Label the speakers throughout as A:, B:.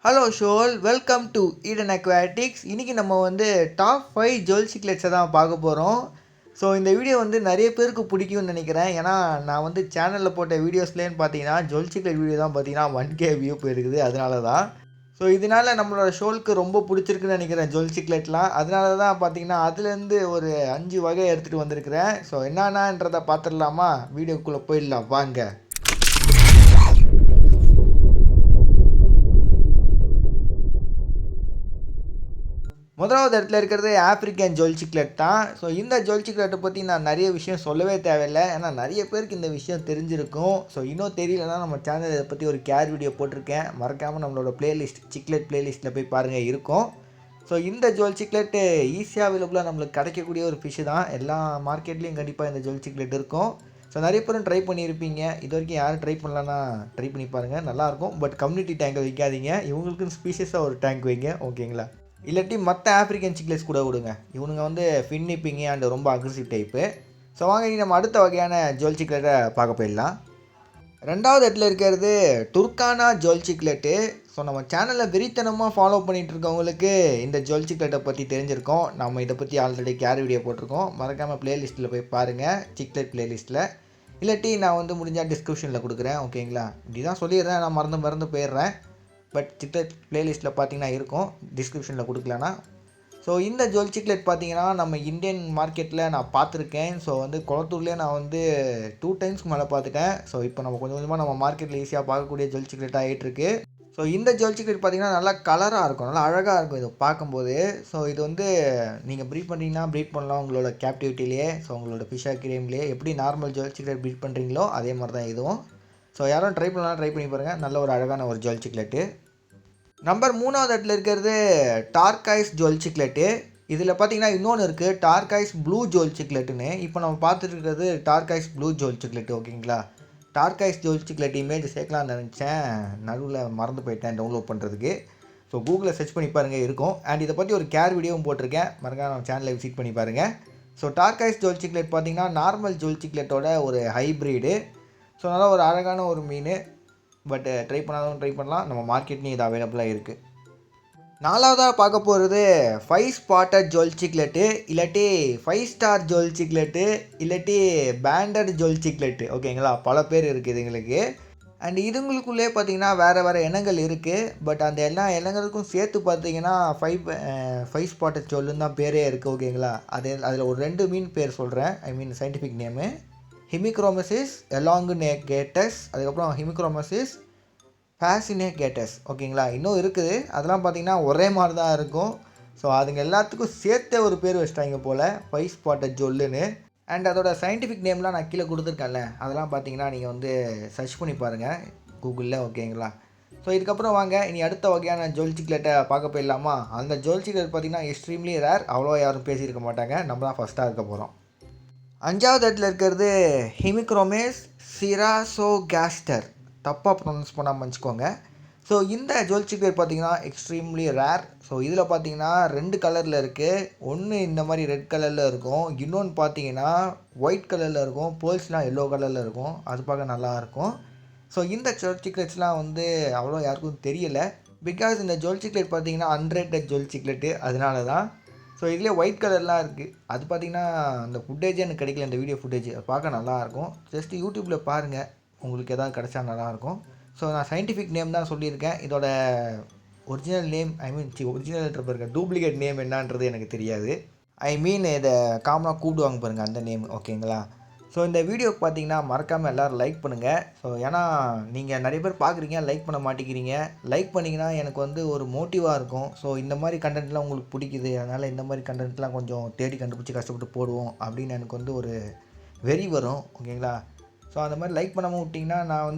A: Hello ஷோல், welcome to Eden aquatics. இன்றைக்கி நம்ம டாப் 5 ஜுவல் சிக்லெட்ஸை தான் பார்க்க போகிறோம். ஸோ இந்த வீடியோ நிறைய பேருக்கு பிடிக்கும்னு நினைக்கிறேன். ஏன்னா நான் சேனலில் போட்ட வீடியோஸ்லேன்னு பார்த்தீங்கன்னா ஜுவல் சிக்லெட் வீடியோ தான் பார்த்தீங்கன்னா 1K வியூ போயிருக்குது. அதனால தான். ஸோ இதனால் நம்மளோட ஷோலுக்கு ரொம்ப பிடிச்சிருக்குன்னு நினைக்கிறேன் ஜுவல் சிக்லெட்லாம். அதனால தான் பார்த்தீங்கன்னா அதுலேருந்து ஒரு 5 வகை எடுத்துகிட்டு வந்திருக்கிறேன். ஸோ என்னென்னன்றதை பார்த்துடலாமா? வீடியோக்குள்ளே போயிடலாம் வாங்க. முதலாவது இடத்துல இருக்கிறது ஆஃப்ரிக்கன் ஜுவல் சிக்லெட் தான். ஸோ இந்த ஜுவல் சிக்லெட்டை பற்றி நான் நிறைய விஷயம் சொல்லவே தேவையில்லை. ஏன்னா நிறைய பேருக்கு இந்த விஷயம் தெரிஞ்சிருக்கும். ஸோ இன்னும் தெரியலனா நம்ம சேனல் இதை பற்றி ஒரு கேர் வீடியோ போட்டிருக்கேன். மறக்காமல் நம்மளோட பிளேலிஸ்ட் சிக்லெட் பிளேலிஸ்ட்டில் போய் பாருங்கள், இருக்கும். ஸோ இந்த ஜுவல் சிக்லெட்டு ஈஸியாக அவைலபிளாக நம்மளுக்கு கிடைக்கக்கூடிய ஒரு ஃபிஷ்ஷு தான். எல்லா மார்க்கெட்லேயும் கண்டிப்பாக இந்த ஜுவல் சிக்லெட் இருக்கும். ஸோ நிறைய பேரும் ட்ரை பண்ணியிருப்பீங்க. இது வரைக்கும் யாரும் ட்ரை பண்ணலன்னா ட்ரை பண்ணி பாருங்கள், நல்லாயிருக்கும். பட் கம்யூனிட்டி டேங்கை வைக்காதீங்க, இவங்களுக்குன்னு ஸ்பீஷியஸாக ஒரு டேங்க் வைங்க, ஓகேங்களா? இல்லாட்டி மற்ற ஆஃப்ரிக்கன் சிக்லெட்ஸ் கூட கொடுங்க. இவனுங்க ஃபின்னிப்பிங்க அண்ட் ரொம்ப அக்ரெசிவ் டைப்பு. ஸோ வாங்க நம்ம அடுத்த வகையான ஜுவல் சிக்லெட்டை பார்க்க போயிடலாம். ரெண்டாவது இடத்துல இருக்கிறது துர்கானா ஜுவல் சிக்லெட்டு. ஸோ நம்ம சேனலில் வெறித்தனமாக ஃபாலோ பண்ணிகிட்டு இருக்கவங்களுக்கு இந்த ஜுவல் சிக்லெட்டை பற்றி தெரிஞ்சிருக்கோம். நம்ம இதை பற்றி ஆல்ரெடி கேர் வீடியோ போட்டிருக்கோம். மறக்காமல் ப்ளேலிஸ்ட்டில் போய் பாருங்கள், சிக்லெட் ப்ளேலிஸ்ட்டில். இல்லாட்டி நான் முடிஞ்சால் டிஸ்கிரிப்ஷனில் கொடுக்குறேன், ஓகேங்களா? இப்படி தான் சொல்லிடுறேன், நான் மறந்து போயிடுறேன். பட் சிக்லெட் ப்ளேலிஸ்ட்டில் பார்த்தீங்கன்னா இருக்கும், டிஸ்கிரிப்ஷனில் கொடுக்கலனா. ஸோ இந்த ஜுவல் சிக்லெட் பார்த்தீங்கன்னா நம்ம இந்தியன் மார்க்கெட்டில் நான் பார்த்துருக்கேன். ஸோ குளத்தூர்லேயே நான் 2 டைம்ஸ்க்கு மேலே பார்த்துட்டேன். ஸோ இப்போ நம்ம கொஞ்சம் கொஞ்சமாக நம்ம மார்க்கெட்டில் ஈஸியாக பார்க்கக்கூடிய ஜுவல் சிக்லெட் ஆகிட்டுருக்கு. ஸோ இந்த ஜுவல் சிக்லெட் பார்த்தீங்கன்னா நல்லா கலராக இருக்கும், நல்லா அழகாக இருக்கும் இது பார்க்கும்போது. ஸோ இது நீங்கள் ப்ரீட் பண்ணுறீங்கன்னா ப்ரீட் பண்ணலாம் உங்களோட கேப்டிவிட்டிலேயே. ஸோ உங்களோட ஃபிஷ் அக்வேரியம்லேயே எப்படி நார்மல் ஜுவல் சிக்லெட் ப்ரீட் பண்ணுறீங்களோ அதே மாதிரி தான் இதுவும். ஸோ யாரும் ட்ரை பண்ணலாம், ட்ரை பண்ணி பாருங்கள். நல்ல ஒரு அழகான ஒரு ஜுவல் சிக்லெட்டு. நம்பர் 3வது இடத்துல இருக்கிறது டார்கைஸ் ஜுவல் சிக்லெட்டு. இதில் பார்த்தீங்கன்னா இன்னொன்று இருக்குது, டார்கைஸ் ப்ளூ ஜுவல் சிக்லெட்டுன்னு. இப்போ நம்ம பார்த்துட்டு இருக்கிறது டார்கைஸ் ப்ளூ ஜுவல் சிக்லெட்டு, ஓகேங்களா? டார்கைஸ் ஜுவல் சிக்லெட் இமேஜ் சேர்க்கலாம்னு நினச்சேன், நடுவில் மறந்து போயிட்டேன் டவுன்லோட் பண்ணுறதுக்கு. ஸோ கூகுளில் சர்ச் பண்ணி பாருங்கள், இருக்கும். அண்ட் இதை பற்றி ஒரு கேர் வீடியோவும் போட்டிருக்கேன், மறக்காம நம்ம சேனலை விசிட் பண்ணி பாருங்கள். ஸோ டார்கைஸ் ஜுவல் சிக்லெட் பார்த்தீங்கன்னா நார்மல் ஜுவல் சிக்லெட்டோட ஒரு ஹைப்ரிடு. ஸோ நல்லா ஒரு அழகான ஒரு மீன். பட் ட்ரை பண்ணாதவங்க ட்ரை பண்ணலாம், நம்ம மார்க்கெட்லேயும் இது அவைலபிளாக இருக்குது. 4வதாக பார்க்க போகிறது 5 ஸ்பாட்டட் ஜுவல் சிக்லெட்டு, இல்லாட்டி 5 ஸ்டார் ஜுவல் சிக்லெட்டு, இல்லாட்டி பேண்டட் ஜுவல் சிக்லெட்டு, ஓகேங்களா? பல பேர் இருக்குது இதுங்களுக்கு. அண்ட் இதுங்களுக்குள்ளே பார்த்தீங்கன்னா வேறு இனங்கள் இருக்குது. பட் அந்த எல்லா இனங்களுக்கும் சேர்த்து பார்த்தீங்கன்னா 5 ஸ்பாட்டட் ஜுவல்லுன்னு தான் பேரே இருக்குது, ஓகேங்களா? அதில் ஒரு 2 மீன் பேர் சொல்கிறேன், ஐ மீன் சயின்டிஃபிக் நேமு. ஹிமிக்ரோமசிஸ் எலாங்குனேகேட்டஸ், அதுக்கப்புறம் ஹிமிக்ரோமசிஸ் ஃபேசினேகேட்டஸ், ஓகேங்களா? இன்னும் இருக்குது, அதெல்லாம் பார்த்திங்கன்னா ஒரே மாதிரி தான் இருக்கும். ஸோ அதுங்க எல்லாத்துக்கும் சேர்த்தே ஒரு பேர் வச்சிட்டாங்க போல், 5 ஸ்பாட்டட் ஜுவல்லுன்னு. அண்ட் அதோட சயின்டிஃபிக் நேம்லாம் நான் கீழே கொடுத்துருக்கேன்ல, அதெல்லாம் பார்த்தீங்கன்னா நீங்கள் சர்ச் பண்ணி பாருங்கள் கூகுளில், ஓகேங்களா? ஸோ இதுக்கப்புறம் வாங்க இனி அடுத்த வகையான ஜுவல் சிக்லெட்டை பார்க்க போயிடலாமா? அந்த ஜுவல் சிக்லெட் பார்த்திங்கன்னா எக்ஸ்ட்ரீம்லி ரேர், அவ்வளோ யாரும் பேசியிருக்க மாட்டாங்க, நம்ம தான் ஃபஸ்ட்டாக இருக்க போகிறோம். 5வது இடத்துல இருக்கிறது ஹிமிக்ரோமேஸ் சிராசோகாஸ்டர். தப்பாக ப்ரொனவுன்ஸ் பண்ணாமல் வச்சுக்கோங்க. ஸோ இந்த ஜுவல் சிக்லெட் பார்த்திங்கன்னா எக்ஸ்ட்ரீம்லி ரேர். ஸோ இதில் பார்த்தீங்கன்னா 2 கலரில் இருக்குது. ஒன்று இந்த மாதிரி ரெட் கலரில் இருக்கும், இன்னொன்று பார்த்தீங்கன்னா ஒயிட் கலரில் இருக்கும், பேர்ல்ஸ்லாம் எல்லோ கலரில் இருக்கும். அது பார்க்க நல்லாயிருக்கும். ஸோ இந்த ஜுவல் சிக்லெட்ஸ்லாம் அவ்வளோ யாருக்கும் தெரியலை. பிகாஸ் இந்த ஜுவல் சிக்லெட் பார்த்தீங்கன்னா அன்ரேட்டட் ஜுவல் சிக்லெட்டு, அதனால தான். ஸோ இதிலே ஒயிட் கலர்லாம் இருக்குது. அது பார்த்திங்கன்னா அந்த ஃபுட்டேஜே எனக்கு கிடைக்கல, இந்த வீடியோ ஃபுட்டேஜ் பார்க்க நல்லாயிருக்கும். ஜஸ்ட் யூடியூப்பில் பாருங்கள், உங்களுக்கு எதாவது கிடச்சா நல்லாயிருக்கும். ஸோ நான் சயின்டிஃபிக் நேம் தான் சொல்லியிருக்கேன். இதோட ஒரிஜினல் நேம், ஐ மீன் ஒரிஜினல் பாருங்கள், டூப்ளிகேட் நேம் என்னன்றது எனக்கு தெரியாது. ஐ மீன் இதை காமனாக கூப்பிடுவாங்க பாருங்கள், அந்த நேம், ஓகேங்களா? ஸோ இந்த வீடியோக்கு பார்த்தீங்கன்னா மறக்காமல் எல்லோரும் லைக் பண்ணுங்கள். ஸோ ஏன்னா நீங்கள் நிறைய பேர் பார்க்குறீங்க, லைக் பண்ண மாட்டேங்கிறீங்க. லைக் பண்ணிங்கன்னா எனக்கு ஒரு மோட்டிவாக இருக்கும். ஸோ இந்த மாதிரி கண்டென்ட்லாம் உங்களுக்கு பிடிக்குது, அதனால் இந்த மாதிரி கண்டென்ட்லாம் கொஞ்சம் தேடி கண்டுபிடிச்சி கஷ்டப்பட்டு போடுவோம் அப்படின்னு எனக்கு ஒரு வெறி வரும், ஓகேங்களா? ஸோ அந்த மாதிரி லைக் பண்ணாமல் விட்டிங்கன்னா நான்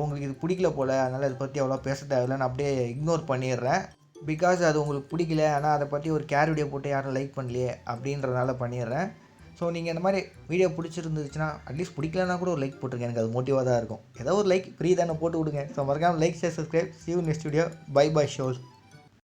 A: உங்களுக்கு இது பிடிக்கல போல், அதனால் இதை பற்றி அவ்வளோ பேச தேவையில்லை, நான் அப்படியே இக்னோர் பண்ணிடுறேன். பிகாஸ் அது உங்களுக்கு பிடிக்கல, ஆனால் அதை பற்றி ஒரு கேர் வீடியோ போட்டு யாரும் லைக் பண்ணலையே அப்படின்றதுனால பண்ணிடுறேன். ஸோ நீங்கள் இந்த மாதிரி வீடியோ பிடிச்சிருந்துச்சுன்னா அட்லீஸ்ட் பிடிக்கலன்னா கூட ஒரு லைக் போட்டுருங்க, எனக்கு அது மோட்டிவாக தான் இருக்கும். ஏதோ ஒரு லைக் ஃப்ரீ தானே, போட்டு விடுங்க. ஸோ மறக்காமல் like, share, subscribe. See you next video. Bye bye ஷோல்.